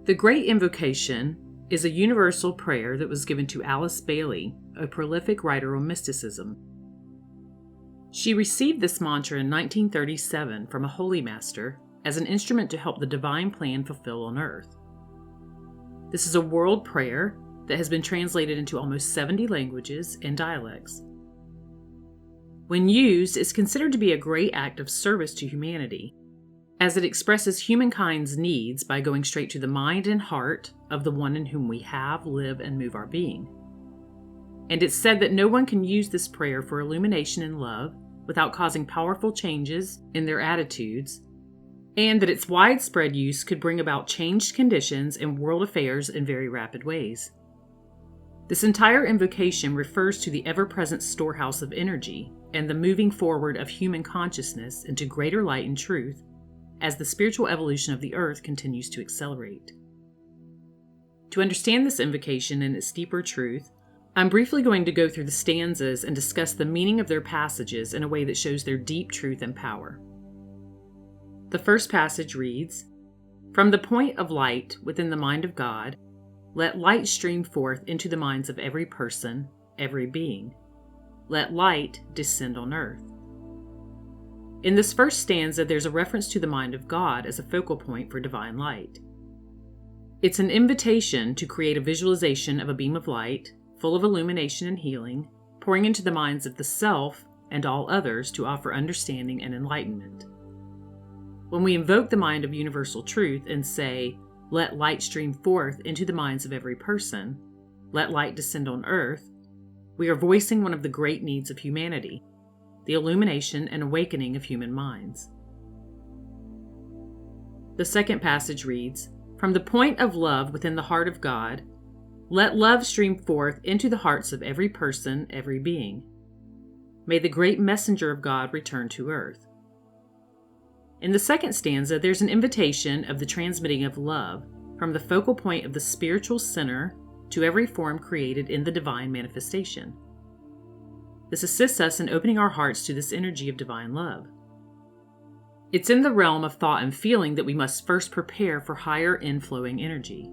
The Great Invocation is a universal prayer that was given to Alice Bailey, a prolific writer on mysticism. She received this mantra in 1937 from a holy master as an instrument to help the divine plan fulfill on earth. This is a world prayer that has been translated into almost 70 languages and dialects. When used, it's considered to be a great act of service to humanity, as it expresses humankind's needs by going straight to the mind and heart of the one in whom we have, live, and move our being. And it's said that no one can use this prayer for illumination and love without causing powerful changes in their attitudes, and that its widespread use could bring about changed conditions in world affairs in very rapid ways. This entire invocation refers to the ever-present storehouse of energy and the moving forward of human consciousness into greater light and truth as the spiritual evolution of the earth continues to accelerate. To understand this invocation and its deeper truth, I'm briefly going to go through the stanzas and discuss the meaning of their passages in a way that shows their deep truth and power. The first passage reads, "From the point of light within the mind of God, let light stream forth into the minds of every person, every being. Let light descend on earth." In this first stanza, there's a reference to the mind of God as a focal point for divine light. It's an invitation to create a visualization of a beam of light, full of illumination and healing, pouring into the minds of the self and all others to offer understanding and enlightenment. When we invoke the mind of universal truth and say, "Let light stream forth into the minds of every person, let light descend on earth," we are voicing one of the great needs of humanity, the illumination and awakening of human minds. The second passage reads, "From the point of love within the heart of God, let love stream forth into the hearts of every person, every being. May the great messenger of God return to earth." In the second stanza, there's an invitation of the transmitting of love from the focal point of the spiritual center to every form created in the divine manifestation. This assists us in opening our hearts to this energy of divine love. It's in the realm of thought and feeling that we must first prepare for higher inflowing energy.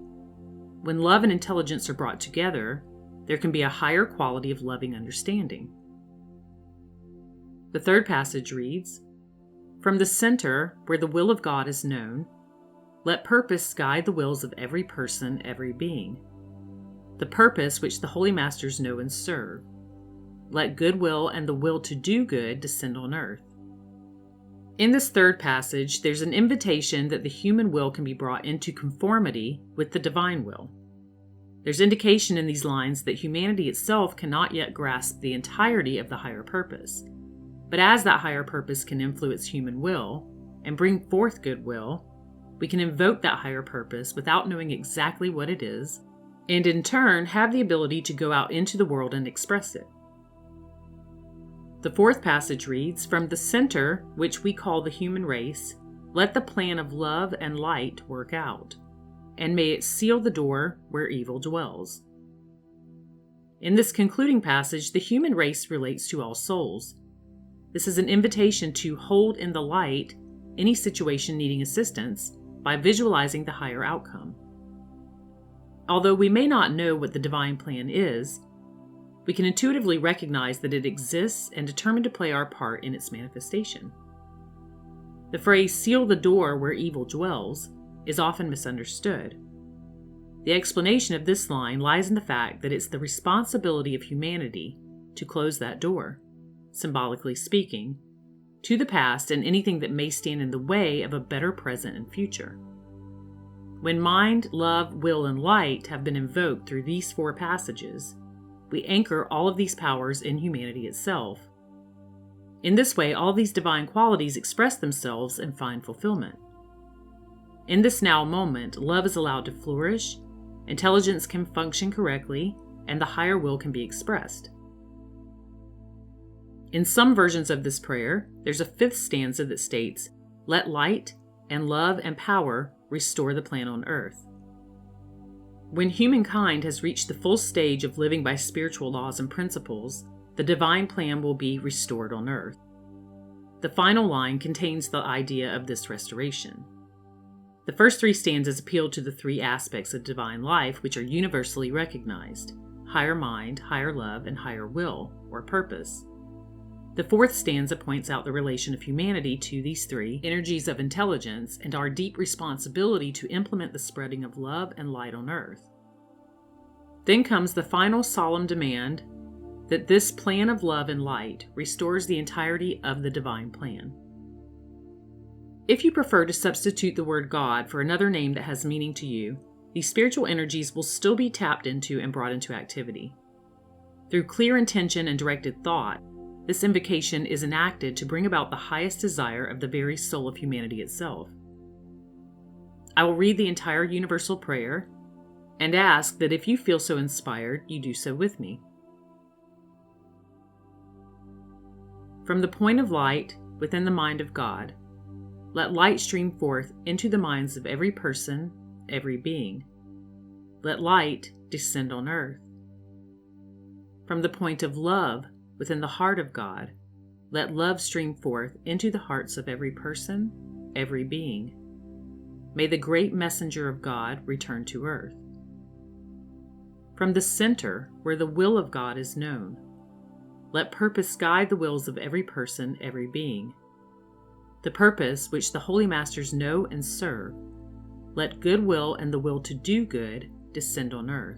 When love and intelligence are brought together, there can be a higher quality of loving understanding. The third passage reads, "From the center, where the will of God is known, let purpose guide the wills of every person, every being. The purpose which the holy masters know and serve. Let goodwill and the will to do good descend on earth." In this third passage, there's an invitation that the human will can be brought into conformity with the divine will. There's indication in these lines that humanity itself cannot yet grasp the entirety of the higher purpose. But as that higher purpose can influence human will and bring forth goodwill, we can invoke that higher purpose without knowing exactly what it is, and in turn have the ability to go out into the world and express it. The fourth passage reads, "From the center, which we call the human race, let the plan of love and light work out, and may it seal the door where evil dwells." In this concluding passage, the human race relates to all souls. This is an invitation to hold in the light any situation needing assistance by visualizing the higher outcome. Although we may not know what the divine plan is, we can intuitively recognize that it exists and determine to play our part in its manifestation. The phrase, "seal the door where evil dwells," is often misunderstood. The explanation of this line lies in the fact that it's the responsibility of humanity to close that door, symbolically speaking, to the past and anything that may stand in the way of a better present and future. When mind, love, will, and light have been invoked through these four passages, we anchor all of these powers in humanity itself. In this way, all these divine qualities express themselves and find fulfillment. In this now moment, love is allowed to flourish, intelligence can function correctly, and the higher will can be expressed. In some versions of this prayer, there's a fifth stanza that states, "Let light and love and power restore the plan on earth." When humankind has reached the full stage of living by spiritual laws and principles, the divine plan will be restored on earth. The final line contains the idea of this restoration. The first three stanzas appeal to the three aspects of divine life which are universally recognized: higher mind, higher love, and higher will, or purpose. The fourth stanza points out the relation of humanity to these three energies of intelligence and our deep responsibility to implement the spreading of love and light on earth. Then comes the final solemn demand that this plan of love and light restores the entirety of the divine plan. If you prefer to substitute the word God for another name that has meaning to you, these spiritual energies will still be tapped into and brought into activity. Through clear intention and directed thought, this invocation is enacted to bring about the highest desire of the very soul of humanity itself. I will read the entire universal prayer and ask that if you feel so inspired, you do so with me. From the point of light within the mind of God, let light stream forth into the minds of every person, every being. Let light descend on earth. From the point of love within the heart of God, let love stream forth into the hearts of every person, every being. May the great messenger of God return to earth. From the center, where the will of God is known, let purpose guide the wills of every person, every being. The purpose which the Holy Masters know and serve, let goodwill and the will to do good descend on earth.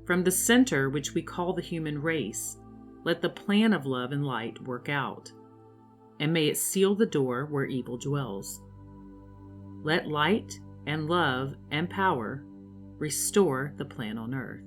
From the center which we call the human race, let the plan of love and light work out, and may it seal the door where evil dwells. Let light and love and power restore the plan on earth.